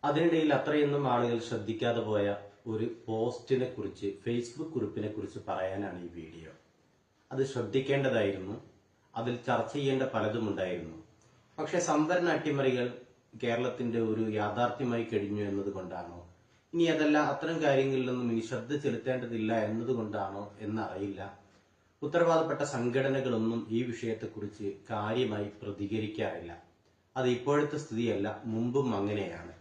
അതിനിടയിൽ അത്രയൊന്നും ആളുകൾ ശ്രദ്ധിക്കാതെ പോയ ഒരു പോസ്റ്റിനെ കുറിച്ച്, ഫേസ്ബുക്ക് കുറിപ്പിനെ കുറിച്ച് പറയാനാണ് ഈ വീഡിയോ. അത് ശ്രദ്ധിക്കേണ്ടതായിരുന്നു. അതിൽ ചർച്ച ചെയ്യേണ്ട പലതും ഉണ്ടായിരുന്നു. പക്ഷെ സംവരണ അട്ടിമറികൾ കേരളത്തിന്റെ ഒരു യാഥാർത്ഥ്യമായി കഴിഞ്ഞു എന്നതുകൊണ്ടാണോ, ഇനി അതല്ല അത്തരം കാര്യങ്ങളിലൊന്നും ഇനി ശ്രദ്ധ ചെലുത്തേണ്ടതില്ല എന്നതുകൊണ്ടാണോ എന്നറിയില്ല, ഉത്തരവാദപ്പെട്ട സംഘടനകളൊന്നും ഈ വിഷയത്തെക്കുറിച്ച് കാര്യമായി പ്രതികരിക്കാറില്ല. അത് ഇപ്പോഴത്തെ സ്ഥിതിയല്ല, മുമ്പും അങ്ങനെയാണ്.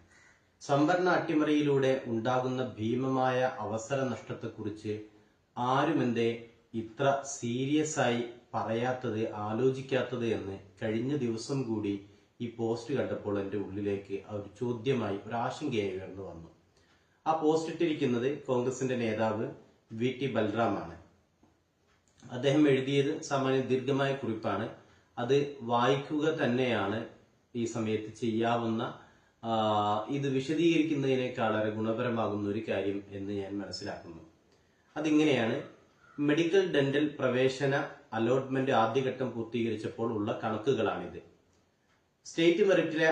സംവരണ അട്ടിമറിയിലൂടെ ഉണ്ടാകുന്ന ഭീമമായ അവസര നഷ്ടത്തെക്കുറിച്ച് ആരുമെന്തേ ഇത്ര സീരിയസ് ആയി പറയാത്തത്, ആലോചിക്കാത്തത് എന്ന് കഴിഞ്ഞ ദിവസം കൂടി ഈ പോസ്റ്റ് കണ്ടപ്പോൾ എൻ്റെ ഉള്ളിലേക്ക് ഒരു ചോദ്യമായി, ഒരു ആശങ്കയായി ഉയർന്നു വന്നു. ആ പോസ്റ്റ് ഇട്ടിരിക്കുന്നത് കോൺഗ്രസിന്റെ നേതാവ് VT ബൽറാമാണ്. അദ്ദേഹം എഴുതിയത് സാമാന്യ ദീർഘമായ കുറിപ്പാണ്. അത് വായിക്കുക തന്നെയാണ് ഈ സമയത്ത് ചെയ്യാവുന്ന, ഇത് വിശദീകരിക്കുന്നതിനേക്കാൾ വളരെ ഗുണപരമാകുന്ന ഒരു കാര്യം എന്ന് ഞാൻ മനസ്സിലാക്കുന്നു. അതിങ്ങനെയാണ്: മെഡിക്കൽ ഡെന്റൽ പ്രവേശന അലോട്ട്മെന്റ് ആദ്യഘട്ടം പൂർത്തീകരിച്ചപ്പോൾ ഉള്ള കണക്കുകളാണിത്. സ്റ്റേറ്റ് മെറിറ്റിലെ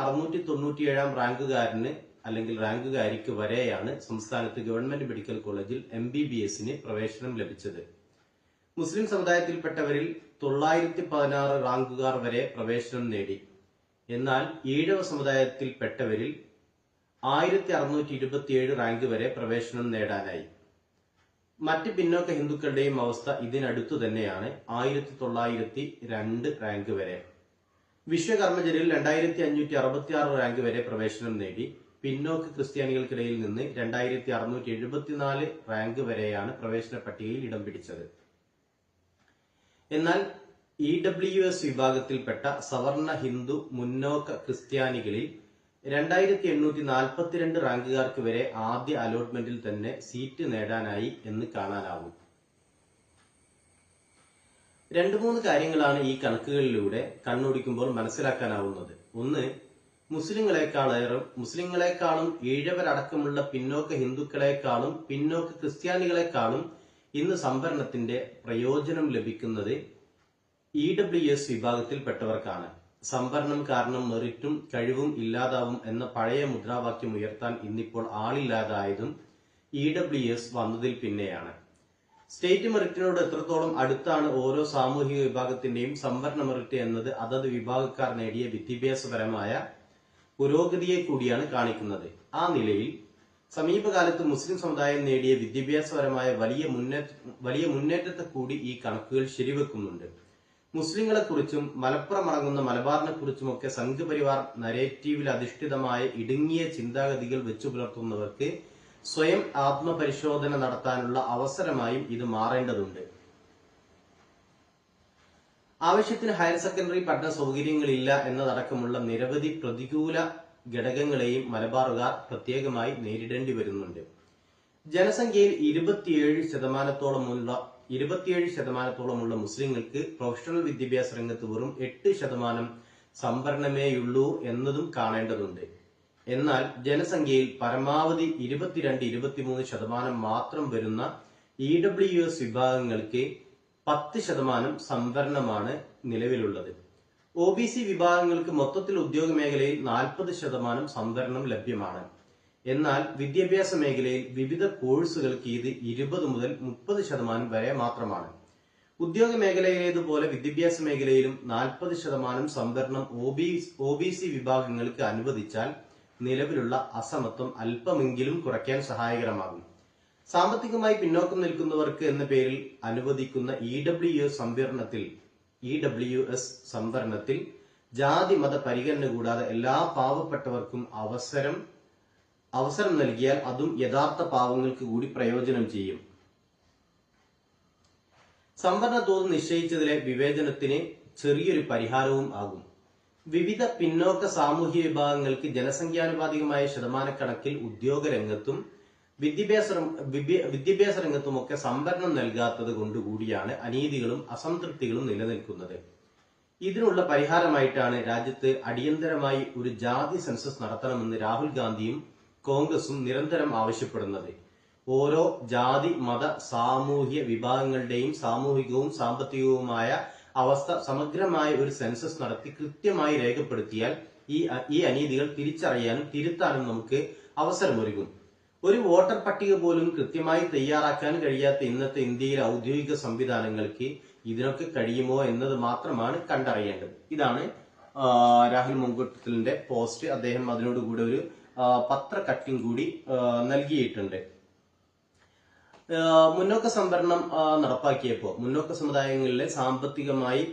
697 റാങ്കുകാരന് അല്ലെങ്കിൽ റാങ്കുകാരിക്ക് വരെയാണ് സംസ്ഥാനത്ത് ഗവൺമെന്റ് മെഡിക്കൽ കോളേജിൽ MBBS പ്രവേശനം ലഭിച്ചത്. മുസ്ലിം സമുദായത്തിൽപ്പെട്ടവരിൽ 916 റാങ്കുകാർ വരെ പ്രവേശനം നേടി. എന്നാൽ ഈഴവ സമുദായത്തിൽപ്പെട്ടവരിൽ 1627 റാങ്ക് വരെ പ്രവേശനം നേടാനായി. മറ്റ് പിന്നോക്ക ഹിന്ദുക്കളുടെയും അവസ്ഥ ഇതിനടുത്തു തന്നെയാണ്, 1902 റാങ്ക് വരെ. വിശ്വകർമ്മജരിൽ 2566 റാങ്ക് വരെ പ്രവേശനം നേടി. പിന്നോക്ക ക്രിസ്ത്യാനികൾക്കിടയിൽ നിന്ന് 2674 റാങ്ക് വരെയാണ് പ്രവേശന പട്ടികയിൽ ഇടം പിടിച്ചത്. എന്നാൽ EWS വിഭാഗത്തിൽപ്പെട്ട സവർണ ഹിന്ദു മുന്നോക്ക ക്രിസ്ത്യാനികളിൽ 2842 റാങ്കുകാർക്ക് വരെ ആദ്യ അലോട്ട്മെന്റിൽ തന്നെ സീറ്റ് നേടാനായി എന്ന് കാണാനാവും. 2-3 കാര്യങ്ങളാണ് ഈ കണക്കുകളിലൂടെ കണ്ണോടിക്കുമ്പോൾ മനസ്സിലാക്കാനാവുന്നത്. ഒന്ന്, മുസ്ലിങ്ങളെക്കാളും ഈഴവരടക്കമുള്ള പിന്നോക്ക ഹിന്ദുക്കളെക്കാളും പിന്നോക്ക ക്രിസ്ത്യാനികളെക്കാളും ഇന്ന് സംവരണത്തിന്റെ പ്രയോജനം ലഭിക്കുന്നത് EWS വിഭാഗത്തിൽപ്പെട്ടവർക്കാണ്. സംവരണം കാരണം മെറിറ്റും കഴിവും ഇല്ലാതാവും എന്ന പഴയ മുദ്രാവാക്യം ഉയർത്താൻ ഇന്നിപ്പോൾ ആളില്ലാതായതും EWS വന്നതിൽ പിന്നെയാണ്. സ്റ്റേറ്റ് മെറിറ്റിനോട് എത്രത്തോളം അടുത്താണ് ഓരോ സാമൂഹിക വിഭാഗത്തിന്റെയും സംവരണ മെറിറ്റ് എന്നത് അതത് വിഭാഗക്കാർ നേടിയ വിദ്യാഭ്യാസപരമായ പുരോഗതിയെ കൂടിയാണ് കാണിക്കുന്നത്. ആ നിലയിൽ സമീപകാലത്ത് മുസ്ലിം സമുദായം നേടിയ വിദ്യാഭ്യാസപരമായ വലിയ മുന്നേറ്റത്തെ കൂടി ഈ കണക്കുകൾ ശരിവെക്കുന്നുണ്ട്. മുസ്ലിങ്ങളെ കുറിച്ചും മലപ്പുറം അടങ്ങുന്ന മലബാറിനെ കുറിച്ചുമൊക്കെ സംഘപരിവാർ നരേറ്റീവിൽ അധിഷ്ഠിതമായ ഇടുങ്ങിയ ചിന്താഗതികൾ വെച്ചു പുലർത്തുന്നവർക്ക് സ്വയം ആത്മപരിശോധന നടത്താനുള്ള അവസരമായും ഇത് മാറേണ്ടതുണ്ട്. ആവശ്യത്തിന് ഹയർ സെക്കൻഡറി പഠന സൗകര്യങ്ങളില്ല എന്നതടക്കമുള്ള നിരവധി പ്രതികൂല ഘടകങ്ങളെയും മലബാറുകാർ പ്രത്യേകമായി നേരിടേണ്ടി വരുന്നുണ്ട്. ജനസംഖ്യയിൽ 27% മുസ്ലിങ്ങൾക്ക് പ്രൊഫഷണൽ വിദ്യാഭ്യാസ രംഗത്ത് വെറും 8% സംവരണമേയുള്ളൂ എന്നതും കാണേണ്ടതുണ്ട്. എന്നാൽ ജനസംഖ്യയിൽ പരമാവധി 22-23% മാത്രം വരുന്ന EWS വിഭാഗങ്ങൾക്ക് 10% സംവരണമാണ് നിലവിലുള്ളത്. OBC വിഭാഗങ്ങൾക്ക് മൊത്തത്തിൽ ഉദ്യോഗ മേഖലയിൽ 40% സംവരണം ലഭ്യമാണ്. എന്നാൽ വിദ്യാഭ്യാസ മേഖലയിൽ വിവിധ കോഴ്സുകൾക്ക് ഇത് 20 മുതൽ 30% വരെ മാത്രമാണ്. ഉദ്യോഗ മേഖലയിലേതുപോലെ വിദ്യാഭ്യാസ മേഖലയിലും 40% സംവരണം OBC വിഭാഗങ്ങൾക്ക് അനുവദിച്ചാൽ നിലവിലുള്ള അസമത്വം അല്പമെങ്കിലും കുറയ്ക്കാൻ സഹായകരമാകും. സാമ്പത്തികമായി പിന്നോക്കം നിൽക്കുന്നവർക്ക് എന്ന പേരിൽ അനുവദിക്കുന്ന EWS സംവരണത്തിൽ ജാതി മത പരിഗണന കൂടാതെ എല്ലാ പാവപ്പെട്ടവർക്കും അവസരം നൽകിയാൽ അതും യഥാർത്ഥ പാവങ്ങൾക്ക് കൂടി പ്രയോജനം ചെയ്യും. സംവരണ തോത് നിശ്ചയിച്ചതിലെ വിവേചനത്തിന് ചെറിയൊരു പരിഹാരവും ആകും. വിവിധ പിന്നോക്ക സാമൂഹ്യ വിഭാഗങ്ങൾക്ക് ജനസംഖ്യാനുപാതികമായ ശതമാനക്കണക്കിൽ ഉദ്യോഗരംഗത്തും വിദ്യാഭ്യാസ രംഗത്തുമൊക്കെ സംവരണം നൽകാത്തത് കൊണ്ടുകൂടിയാണ് അനീതികളും അസംതൃപ്തികളും നിലനിൽക്കുന്നത്. ഇതിനുള്ള പരിഹാരമായിട്ടാണ് രാജ്യത്ത് അടിയന്തരമായി ഒരു ജാതി സെൻസസ് നടത്തണമെന്ന് രാഹുൽ ഗാന്ധിയും കോൺഗ്രസും നിരന്തരം ആവശ്യപ്പെടുന്നത്. ഓരോ ജാതി മത സാമൂഹ്യ വിഭാഗങ്ങളുടെയും സാമൂഹികവും സാമ്പത്തികവുമായ അവസ്ഥ സമഗ്രമായ ഒരു സെൻസസ് നടത്തി കൃത്യമായി രേഖപ്പെടുത്തിയാൽ ഈ അനീതികൾ തിരിച്ചറിയാനും തിരുത്താനും നമുക്ക് അവസരമൊരുക്കും. ഒരു വോട്ടർ പട്ടിക പോലും കൃത്യമായി തയ്യാറാക്കാൻ കഴിയാത്ത ഇന്നത്തെ ഇന്ത്യയിലെ ഔദ്യോഗിക സംവിധാനങ്ങൾക്ക് ഇതിനൊക്കെ കഴിയുമോ എന്നത് മാത്രമാണ് കണ്ടറിയേണ്ടത്. ഇതാണ് രാഹുൽ മങ്കൂട്ടത്തിലിന്റെ പോസ്റ്റ്. അദ്ദേഹം അതിനോടുകൂടെ ഒരു പത്ര കട്ടിംഗ് കൂടി നൽകിയിട്ടുണ്ട്. മുന്നോക്ക സംവരണം നടപ്പാക്കിയപ്പോൾ മുന്നോക്ക സമുദായങ്ങളിലെ സാമ്പത്തികമായി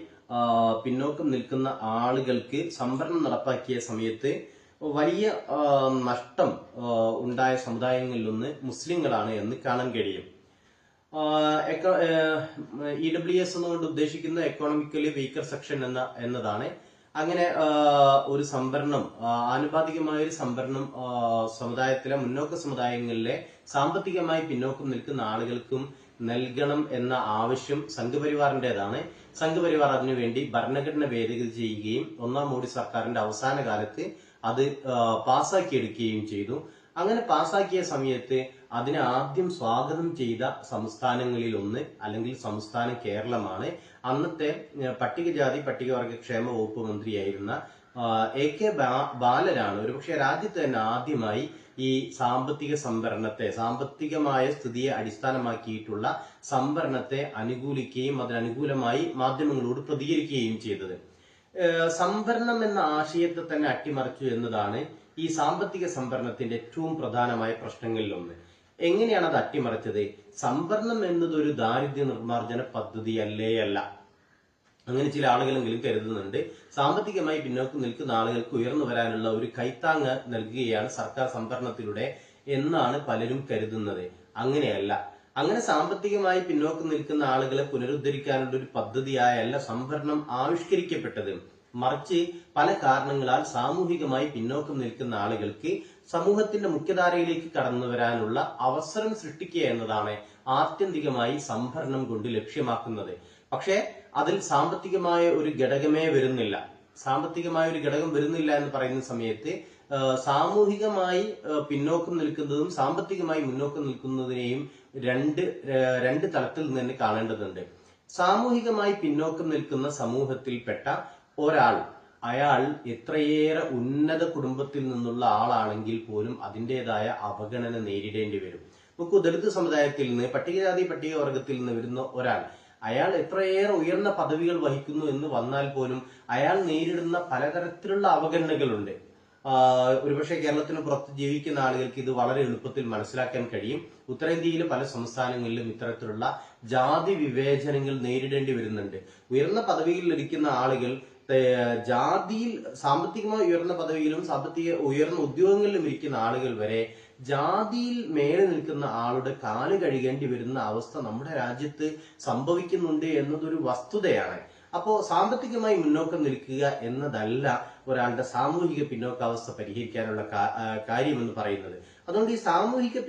പിന്നോക്കം നിൽക്കുന്ന ആളുകൾക്ക് സംവരണം നടപ്പാക്കിയ സമയത്ത് വലിയ നഷ്ടം ഉണ്ടായ സമുദായങ്ങളിലൊന്ന് മുസ്ലിങ്ങളാണ് എന്ന് കാണാൻ കഴിയും. EWS എന്നുകൊണ്ട് ഉദ്ദേശിക്കുന്ന എക്കോണമിക്കലി വീക്കർ സെക്ഷൻ എന്നതാണ്. അങ്ങനെ ഒരു സംവരണം, ആനുപാതികമായ ഒരു സംവരണം സമുദായത്തിലെ മുന്നോക്ക സമുദായങ്ങളിലെ സാമ്പത്തികമായി പിന്നോക്കം നിൽക്കുന്ന ആളുകൾക്കും നൽകണം എന്ന ആവശ്യം സംഘപരിവാറിന്റേതാണ്. സംഘപരിവാർ അതിനുവേണ്ടി ഭരണഘടന ഭേദഗതി ചെയ്യുകയും 1ാം മോഡി സർക്കാരിന്റെ അവസാന കാലത്ത് അത് പാസാക്കിയെടുക്കുകയും ചെയ്തു. അങ്ങനെ പാസാക്കിയ സമയത്ത് അതിനെ ആദ്യം സ്വാഗതം ചെയ്ത സംസ്ഥാനങ്ങളിൽ ഒന്ന് അല്ലെങ്കിൽ സംസ്ഥാനം കേരളമാണ്. അന്നത്തെ പട്ടികജാതി പട്ടികവർഗ ക്ഷേമ വകുപ്പ് മന്ത്രിയായിരുന്ന AK ബാലനാണ് ഒരുപക്ഷെ രാജ്യത്ത് തന്നെ ആദ്യമായി ഈ സാമ്പത്തിക സംവരണത്തെ, സാമ്പത്തികമായ സ്ഥിതിയെ അടിസ്ഥാനമാക്കിയിട്ടുള്ള സംവരണത്തെ അനുകൂലിക്കുകയും അതിനനുകൂലമായി മാധ്യമങ്ങളോട് പ്രതികരിക്കുകയും ചെയ്തത്. സംവരണം എന്ന ആശയത്തെ തന്നെ അട്ടിമറിച്ചു എന്നതാണ് ഈ സാമ്പത്തിക സംവരണത്തിന്റെ ഏറ്റവും പ്രധാനമായ പ്രശ്നങ്ങളിലൊന്ന്. എങ്ങനെയാണ് അത് അട്ടിമറിച്ചത്? സംവരണം എന്നത് ഒരു ദാരിദ്ര്യ നിർമ്മാർജ്ജന പദ്ധതി അല്ല. അങ്ങനെ ചില ആളുകളെങ്കിലും കരുതുന്നുണ്ട്. സാമ്പത്തികമായി പിന്നോക്കം നിൽക്കുന്ന ആളുകൾക്ക് ഉയർന്നു വരാനുള്ള ഒരു കൈത്താങ്ങ് നൽകുകയാണ് സർക്കാർ സംവരണത്തിലൂടെ എന്നാണ് പലരും കരുതുന്നത്. അങ്ങനെയല്ല. അങ്ങനെ സാമ്പത്തികമായി പിന്നോക്കം നിൽക്കുന്ന ആളുകളെ പുനരുദ്ധരിക്കാനുള്ള ഒരു പദ്ധതിയായല്ല സംവരണം ആവിഷ്കരിക്കപ്പെട്ടത്. മറിച്ച് പല കാരണങ്ങളാൽ സാമൂഹികമായി പിന്നോക്കം നിൽക്കുന്ന ആളുകൾക്ക് സമൂഹത്തിന്റെ മുഖ്യധാരയിലേക്ക് കടന്നു വരാനുള്ള അവസരം സൃഷ്ടിക്കുക എന്നതാണ് ആത്യന്തികമായി സംവരണം കൊണ്ട് ലക്ഷ്യമാക്കുന്നത്. പക്ഷേ അതിൽ സാമ്പത്തികമായ ഒരു ഘടകമേ വരുന്നില്ല. സാമ്പത്തികമായ ഒരു ഘടകം വരുന്നില്ല എന്ന് പറയുന്ന സമയത്ത് സാമൂഹികമായി പിന്നോക്കം നിൽക്കുന്നതും സാമ്പത്തികമായി മുന്നോക്കം നിൽക്കുന്നതിനെയും രണ്ട് തലത്തിൽ നിന്ന് തന്നെ കാണേണ്ടതുണ്ട്. സാമൂഹികമായി പിന്നോക്കം നിൽക്കുന്ന സമൂഹത്തിൽപ്പെട്ട ഒരാൾ, അയാൾ എത്രയേറെ ഉന്നത കുടുംബത്തിൽ നിന്നുള്ള ആളാണെങ്കിൽ പോലും അതിൻ്റെതായ അവഗണന നേരിടേണ്ടി വരും. നമുക്ക് ദളിത് സമുദായത്തിൽ നിന്ന്, പട്ടികജാതി പട്ടികവർഗത്തിൽ നിന്ന് വരുന്ന ഒരാൾ, അയാൾ എത്രയേറെ ഉയർന്ന പദവികൾ വഹിക്കുന്നു എന്ന് വന്നാൽ പോലും അയാൾ നേരിടുന്ന പലതരത്തിലുള്ള അവഗണനകളുണ്ട്. ഒരുപക്ഷെ കേരളത്തിന് പുറത്ത് ജീവിക്കുന്ന ആളുകൾക്ക് ഇത് വളരെ എളുപ്പത്തിൽ മനസ്സിലാക്കാൻ കഴിയും. ഉത്തരേന്ത്യയിലെ പല സംസ്ഥാനങ്ങളിലും ഇത്തരത്തിലുള്ള ജാതി വിവേചനങ്ങൾ നേരിടേണ്ടി വരുന്നുണ്ട്. ഉയർന്ന പദവികളിൽ ഇരിക്കുന്ന ആളുകൾ ജാതിയിൽ, സാമ്പത്തികമായി ഉയർന്ന പദവിയിലും ഉയർന്ന ഉദ്യോഗങ്ങളിലും ഇരിക്കുന്ന ആളുകൾ വരെ ജാതിയിൽ മേലെ നിൽക്കുന്ന ആളുടെ കാല് കഴുകേണ്ടി വരുന്ന അവസ്ഥ നമ്മുടെ രാജ്യത്ത് സംഭവിക്കുന്നുണ്ട് എന്നതൊരു വസ്തുതയാണ്. അപ്പോ സാമ്പത്തികമായി മുന്നോക്കം നിൽക്കുക എന്നതല്ല ഒരാളുടെ സാമൂഹിക പിന്നോക്കാവസ്ഥ പരിഹരിക്കാനുള്ള കാര്യമെന്ന് പറയുന്നത്. അതുകൊണ്ട് ഈ സാമൂഹിക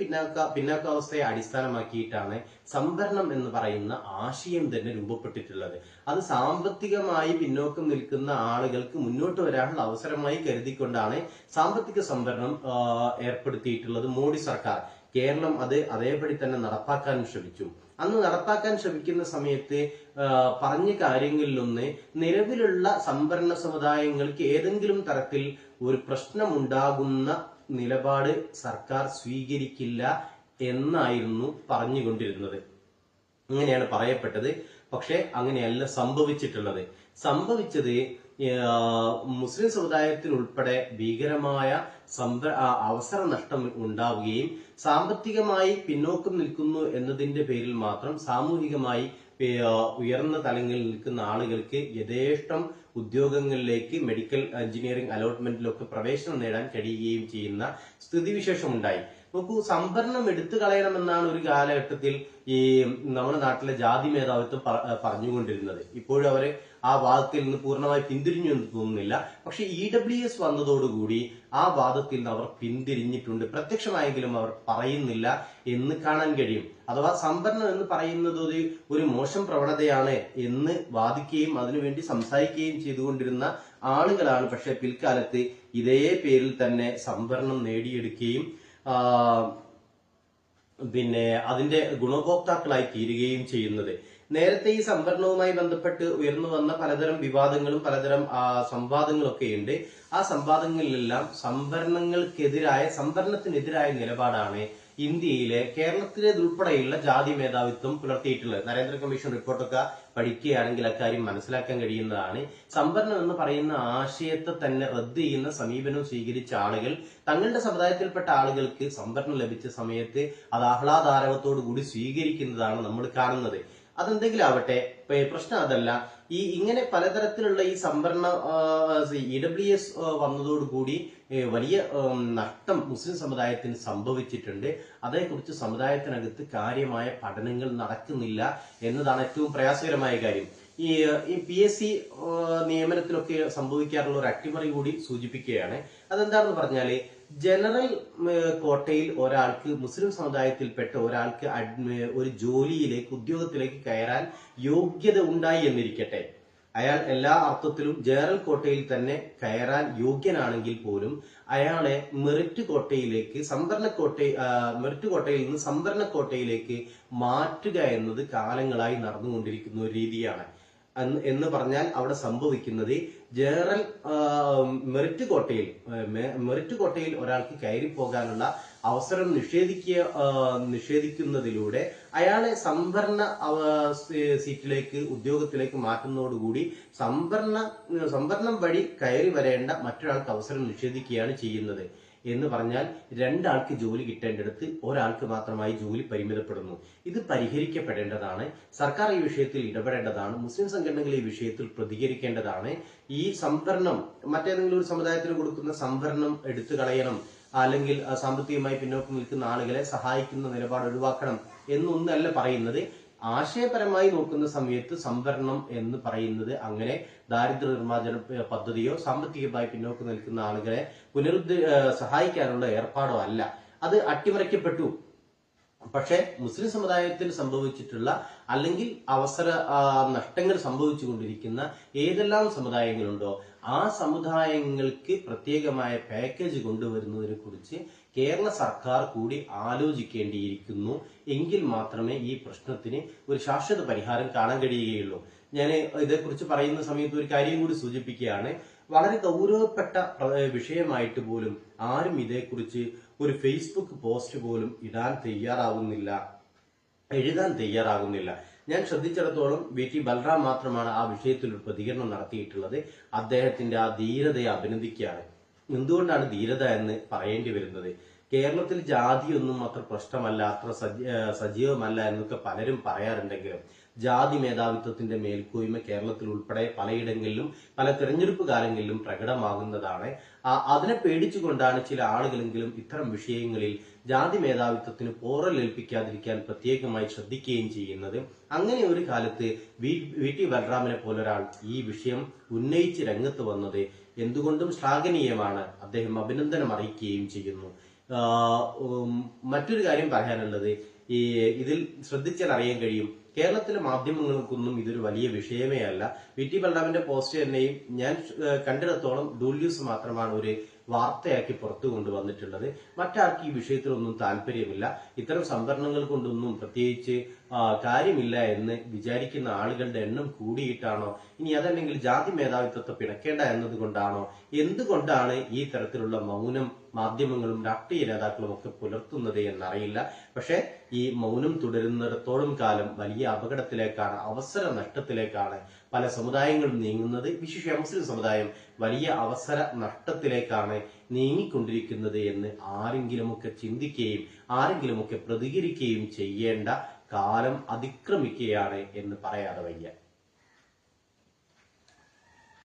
പിന്നോക്കാവസ്ഥയെ അടിസ്ഥാനമാക്കിയിട്ടാണ് സംവരണം എന്ന് പറയുന്ന ആശയം തന്നെ രൂപപ്പെട്ടിട്ടുള്ളത്. അത് സാമ്പത്തികമായി പിന്നോക്കം നിൽക്കുന്ന ആളുകൾക്ക് മുന്നോട്ട് വരാനുള്ള അവസരമായി കരുതിക്കൊണ്ടാണ് സാമ്പത്തിക സംവരണം ഏർപ്പെടുത്തിയിട്ടുള്ളത് മോഡി സർക്കാർ. കേരളം അത് അതേപടി തന്നെ നടപ്പാക്കാൻ ശ്രമിച്ചു. അന്ന് നടപ്പാക്കാൻ ശ്രമിക്കുന്ന സമയത്ത് പറഞ്ഞ കാര്യങ്ങളിലൊന്ന്, നിലവിലുള്ള സംവരണ സമുദായങ്ങൾക്ക് ഏതെങ്കിലും തരത്തിൽ ഒരു പ്രശ്നമുണ്ടാകുന്ന നിലപാട് സർക്കാർ സ്വീകരിക്കില്ല എന്നായിരുന്നു പറഞ്ഞുകൊണ്ടിരുന്നത്. അങ്ങനെയാണ് പറയപ്പെട്ടത്. പക്ഷെ അങ്ങനെയല്ല സംഭവിച്ചിട്ടുള്ളത്. സംഭവിച്ചത് മുസ്ലിം സമുദായത്തിനുൾപ്പെടെ ഭീകരമായ അവസര നഷ്ടം ഉണ്ടാവുകയും സാമ്പത്തികമായി പിന്നോക്കം നിൽക്കുന്നു എന്നതിന്റെ പേരിൽ മാത്രം സാമൂഹികമായി ഉയർന്ന തലങ്ങളിൽ നിൽക്കുന്ന ആളുകൾക്ക് യഥേഷ്ടം ഉദ്യോഗങ്ങളിലേക്ക്, മെഡിക്കൽ എഞ്ചിനീയറിംഗ് അലോട്ട്മെന്റിലൊക്കെ പ്രവേശനം നേടാൻ കഴിയുകയും ചെയ്യുന്ന സ്ഥിതിവിശേഷം ഉണ്ടായി. നോക്കൂ, സംവരണം എടുത്തു കളയണമെന്നാണ് ഒരു കാലഘട്ടത്തിൽ ഈ നമ്മുടെ നാട്ടിലെ ജാതി മേധാവിത്വം പറഞ്ഞുകൊണ്ടിരുന്നത്. ഇപ്പോഴും അവര് ആ വാദത്തിൽ നിന്ന് പൂർണ്ണമായി പിന്തിരിഞ്ഞു എന്ന് തോന്നുന്നില്ല. പക്ഷെ EWS വന്നതോടുകൂടി ആ വാദത്തിൽ നിന്ന് അവർ പിന്തിരിഞ്ഞിട്ടുണ്ട്. പ്രത്യക്ഷമായെങ്കിലും അവർ പറയുന്നില്ല എന്ന് കാണാൻ കഴിയും. അഥവാ സംവരണം എന്ന് പറയുന്നത് ഒരു മോശം പ്രവണതയാണ് എന്ന് വാദിക്കുകയും അതിനുവേണ്ടി സംസാരിക്കുകയും ചെയ്തുകൊണ്ടിരുന്ന ആളുകളാണ്. പക്ഷെ പിൽക്കാലത്ത് ഇതേ പേരിൽ തന്നെ സംവരണം നേടിയെടുക്കുകയും പിന്നെ അതിന്റെ ഗുണഭോക്താക്കളായി തീരുകയും ചെയ്യുന്നത്. നേരത്തെ ഈ സംവരണവുമായി ബന്ധപ്പെട്ട് ഉയർന്നു വന്ന പലതരം വിവാദങ്ങളും പലതരം സംവാദങ്ങളും ഒക്കെ ഉണ്ട്. ആ സംവാദങ്ങളിലെല്ലാം സംവരണത്തിനെതിരായ നിലപാടാണ് ഇന്ത്യയിലെ കേരളത്തിലേതുൾപ്പെടെയുള്ള ജാതി മേധാവിത്വം പുലർത്തിയിട്ടുള്ളത്. നരേന്ദ്ര കമ്മീഷൻ റിപ്പോർട്ടൊക്കെ പഠിക്കുകയാണെങ്കിൽ അക്കാര്യം മനസ്സിലാക്കാൻ കഴിയുന്നതാണ്. സംവരണം എന്ന് പറയുന്ന ആശയത്തെ തന്നെ റദ്ദ് ചെയ്യുന്ന സമീപനം സ്വീകരിച്ച ആളുകൾ തങ്ങളുടെ സമുദായത്തിൽപ്പെട്ട ആളുകൾക്ക് സംവരണം ലഭിച്ച സമയത്ത് അത് ആഹ്ലാദാരവത്തോടു കൂടി സ്വീകരിക്കുന്നതാണ് നമ്മൾ കാണുന്നത്. അതെന്തെങ്കിലും ആവട്ടെ, പ്രശ്നം അതല്ല. ഇങ്ങനെ പലതരത്തിലുള്ള ഈ സംവരണ EWS വന്നതോടുകൂടി വലിയ നഷ്ടം മുസ്ലിം സമുദായത്തിന് സംഭവിച്ചിട്ടുണ്ട്. അതേക്കുറിച്ച് സമുദായത്തിനകത്ത് കാര്യമായ പഠനങ്ങൾ നടക്കുന്നില്ല എന്നതാണ് ഏറ്റവും പ്രയാസകരമായ കാര്യം. ഈ PSC നിയമനത്തിലൊക്കെ സംഭവിക്കാറുള്ള ഒരു അട്ടിമറി കൂടി സൂചിപ്പിക്കുകയാണ്. അതെന്താണെന്ന് പറഞ്ഞാല്, ജനറൽ കോട്ടയിൽ ഒരാൾക്ക്, മുസ്ലിം സമുദായത്തിൽപ്പെട്ട ഒരാൾക്ക് ഒരു ജോലിയിലേക്ക്, ഉദ്യോഗത്തിലേക്ക് കയറാൻ യോഗ്യത ഉണ്ടായി എന്നിരിക്കട്ടെ. അയാൾ എല്ലാ അർത്ഥത്തിലും ജനറൽ കോട്ടയിൽ തന്നെ കയറാൻ യോഗ്യനാണെങ്കിൽ പോലും അയാളെ മെറിറ്റ് കോട്ടയിൽ നിന്ന് സംവരണ കോട്ടയിലേക്ക് മാറ്റുക എന്നത് കാലങ്ങളായി നടന്നുകൊണ്ടിരിക്കുന്ന ഒരു രീതിയാണ്. എന്ന് പറഞ്ഞാൽ അവിടെ സംഭവിക്കുന്നത് ജനറൽ മെറിറ്റ് കോട്ടയിൽ ഒരാൾക്ക് കയറി പോകാനുള്ള അവസരം നിഷേധിക്കുന്നതിലൂടെ അയാളെ സംവരണ സീറ്റിലേക്ക്, ഉദ്യോഗത്തിലേക്ക് മാറ്റുന്നതോടുകൂടി സംവരണം വഴി കയറി വരേണ്ട മറ്റൊരാൾക്ക് അവസരം നിഷേധിക്കുകയാണ് ചെയ്യുന്നത്. എന്ന് പറഞ്ഞാൽ രണ്ടാൾക്ക് ജോലി കിട്ടേണ്ടിടത്ത് ഒരാൾക്ക് മാത്രമായി ജോലി പരിമിതപ്പെടുന്നു. ഇത് പരിഹരിക്കപ്പെടേണ്ടതാണ്. സർക്കാർ ഈ വിഷയത്തിൽ ഇടപെടേണ്ടതാണ്. മുസ്ലിം സംഘടനകൾ ഈ വിഷയത്തിൽ പ്രതികരിക്കേണ്ടതാണ്. ഈ സംവരണം, മറ്റേതെങ്കിലും ഒരു സമുദായത്തിന് കൊടുക്കുന്ന സംവരണം എടുത്തു കളയണം, അല്ലെങ്കിൽ സാമ്പത്തികമായി പിന്നോക്കം നിൽക്കുന്ന ആളുകളെ സഹായിക്കുന്ന നിലപാട് ഒഴിവാക്കണം എന്നൊന്നല്ല പറയുന്നത്. ആശയപരമായി നോക്കുന്ന സമയത്ത് സംവരണം എന്ന് പറയുന്നത് അങ്ങനെ ദാരിദ്ര്യ നിർമ്മാർജ്ജന പദ്ധതിയോ സാമ്പത്തികമായി പിന്നോക്കം നിൽക്കുന്ന ആളുകളെ സഹായിക്കാനുള്ള ഏർപ്പാടോ അല്ല. അത് അട്ടിമറിക്കപ്പെട്ടു. പക്ഷെ മുസ്ലിം സമുദായത്തിൽ സംഭവിച്ചിട്ടുള്ള അല്ലെങ്കിൽ അവസര നഷ്ടങ്ങൾ സംഭവിച്ചുകൊണ്ടിരിക്കുന്ന ഏതെല്ലാം സമുദായങ്ങളുണ്ടോ ആ സമുദായങ്ങൾക്ക് പ്രത്യേകമായ പാക്കേജ് കൊണ്ടുവരുന്നതിനെ കുറിച്ച് കേരള സർക്കാർ കൂടി ആലോചിക്കേണ്ടിയിരിക്കുന്നു. എങ്കിൽ മാത്രമേ ഈ പ്രശ്നത്തിന് ഒരു ശാശ്വത പരിഹാരം കാണാൻ കഴിയുകയുള്ളൂ. ഞാൻ ഇതേക്കുറിച്ച് പറയുന്ന സമയത്ത് ഒരു കാര്യം കൂടി സൂചിപ്പിക്കുകയാണ്. വളരെ ഗൗരവപ്പെട്ട വിഷയമായിട്ട് പോലും ആരും ഇതേക്കുറിച്ച് ഒരു ഫേസ്ബുക്ക് പോസ്റ്റ് പോലും എഴുതാൻ തയ്യാറാകുന്നില്ല. ഞാൻ ശ്രദ്ധിച്ചിടത്തോളം VT ബൽറാം മാത്രമാണ് ആ വിഷയത്തിൽ ഒരു പ്രതികരണം നടത്തിയിട്ടുള്ളത്. അദ്ദേഹത്തിന്റെ ആ ധീരതയെ അഭിനന്ദിക്കുകയാണ്. എന്തുകൊണ്ടാണ് ധീരത എന്ന് പറയേണ്ടി വരുന്നത്? കേരളത്തിൽ ജാതിയൊന്നും അത്ര പ്രശ്നമല്ല, അത്ര സജീവമല്ല എന്നൊക്കെ പലരും പറയാറുണ്ടെങ്കിലും ജാതി മേധാവിത്വത്തിന്റെ മേൽക്കോയ്മ കേരളത്തിൽ ഉൾപ്പെടെ പലയിടങ്ങളിലും പല തെരഞ്ഞെടുപ്പ് കാലങ്ങളിലും പ്രകടമാകുന്നതാണ്. അതിനെ പേടിച്ചുകൊണ്ടാണ് ചില ആളുകളെങ്കിലും ഇത്തരം വിഷയങ്ങളിൽ ജാതി മേധാവിത്വത്തിന് പോറലേൽപ്പിക്കാതിരിക്കാൻ പ്രത്യേകമായി ശ്രദ്ധിക്കുകയും ചെയ്യുന്നത്. അങ്ങനെ ഒരു കാലത്ത് VT ബൽറാമിനെ പോലൊരാൾ ഈ വിഷയം ഉന്നയിച്ച് രംഗത്ത് വന്നത് എന്തുകൊണ്ടും ശ്ലാഘനീയമാണ്. അദ്ദേഹം അഭിനന്ദനം അറിയിക്കുകയും ചെയ്യുന്നു. മറ്റൊരു കാര്യം പറയാനുള്ളത്, ഇതിൽ ശ്രദ്ധിച്ചാൽ അറിയാൻ കഴിയും, കേരളത്തിലെ മാധ്യമങ്ങൾക്കൊന്നും ഇതൊരു വലിയ വിഷയമേ അല്ല. VT ബൽറാമിന്റെ പോസ്റ്റ് തന്നെയും ഞാൻ കണ്ടിടത്തോളം ഡൂൾ മാത്രമാണ് ഒരു വാർത്തയാക്കി പുറത്തു കൊണ്ടുവന്നിട്ടുള്ളത്. മറ്റാർക്ക് ഈ വിഷയത്തിലൊന്നും താല്പര്യമില്ല. ഇത്തരം സംവരണങ്ങൾ കൊണ്ടൊന്നും പ്രത്യേകിച്ച് കാര്യമില്ല എന്ന് വിചാരിക്കുന്ന ആളുകളുടെ എണ്ണം കൂടിയിട്ടാണോ, ഇനി അതല്ലെങ്കിൽ ജാതി മേധാവിത്വത്തെ പിണക്കേണ്ട എന്നതുകൊണ്ടാണോ, എന്തുകൊണ്ടാണ് ഈ തരത്തിലുള്ള മൗനം മാധ്യമങ്ങളും രാഷ്ട്രീയ നേതാക്കളും ഒക്കെ പുലർത്തുന്നത് എന്നറിയില്ല. പക്ഷെ ഈ മൗനം തുടരുന്നിടത്തോളം കാലം വലിയ അപകടത്തിലേക്കാണ്, അവസര നഷ്ടത്തിലേക്കാണ് പല സമുദായങ്ങളും നീങ്ങുന്നത്. വിശേഷിച്ച് മുസ്ലിം സമുദായം വലിയ അവസര നഷ്ടത്തിലേക്കാണ് നീങ്ങിക്കൊണ്ടിരിക്കുന്നത് എന്ന് ആരെങ്കിലുമൊക്കെ ചിന്തിക്കുകയും ആരെങ്കിലുമൊക്കെ പ്രതികരിക്കുകയും ചെയ്യേണ്ട കാലം അതിക്രമിക്കുകയാണ് എന്ന് പറയാതെ വയ്യ.